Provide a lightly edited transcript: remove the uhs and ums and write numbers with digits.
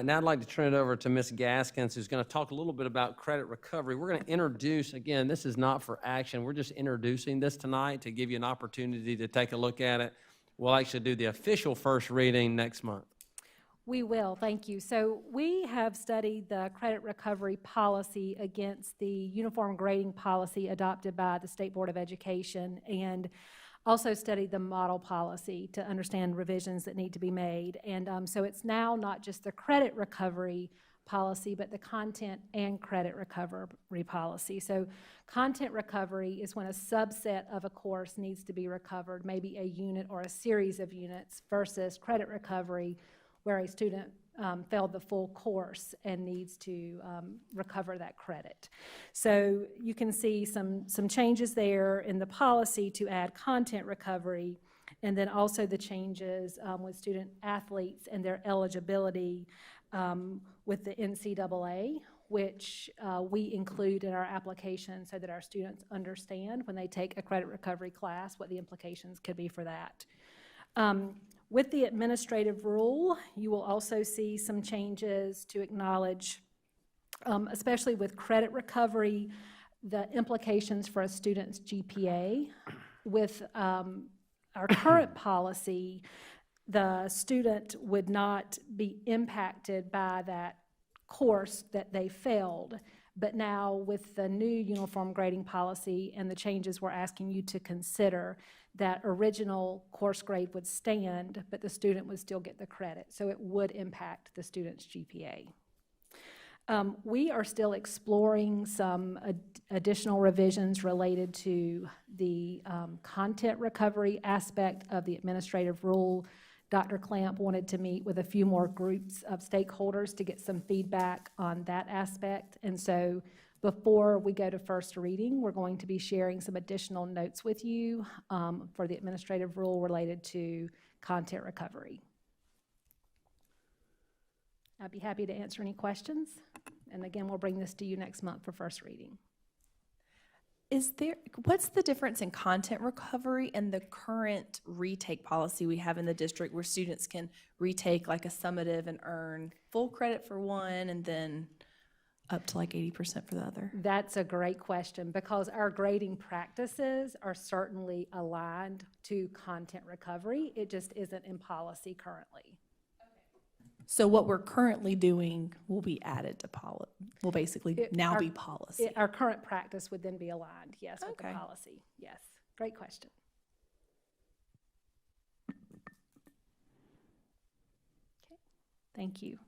Now I'd like to turn it over to Ms. Gaskins, who's going to talk a little bit about credit recovery. We're going to introduce, again, this is not for action. We're just introducing this tonight to give you an opportunity to take a look at it. We'll actually do the official first reading next month. We will, thank you. So we have studied the credit recovery policy against the uniform grading policy adopted by the State Board of Education, and also studied the model policy to understand revisions that need to be made. And so it's now not just the credit recovery policy, but the content and credit recovery policy. So content recovery is when a subset of a course needs to be recovered, maybe a unit or a series of units, versus credit recovery, where a student failed the full course and needs to recover that credit. So you can see some changes there in the policy to add content recovery, and then also the changes with student athletes and their eligibility with the NCAA, which we include in our application so that our students understand when they take a credit recovery class what the implications could be for that. With the administrative rule, you will also see some changes to acknowledge, especially with credit recovery, the implications for a student's GPA. With our current policy, the student would not be impacted by that course that they failed. But now with the new uniform grading policy and the changes we're asking you to consider, that original course grade would stand, but the student would still get the credit. So it would impact the student's GPA. We are still exploring some additional revisions related to the content recovery aspect of the administrative rule. Dr. Clamp wanted to meet with a few more groups of stakeholders to get some feedback on that aspect. And so before we go to first reading, we're going to be sharing some additional notes with you for the administrative rule related to content recovery. I'd be happy to answer any questions. And again, we'll bring this to you next month for first reading. What's the difference in content recovery and the current retake policy we have in the district, where students can retake like a summative and earn full credit for one and then up to like 80% for the other? That's a great question, because our grading practices are certainly aligned to content recovery. It just isn't in policy currently. So what we're currently doing will be added to policy, will basically now be policy. Our current practice would then be aligned, yes, with the Okay. policy. Yes, great question. Okay, thank you.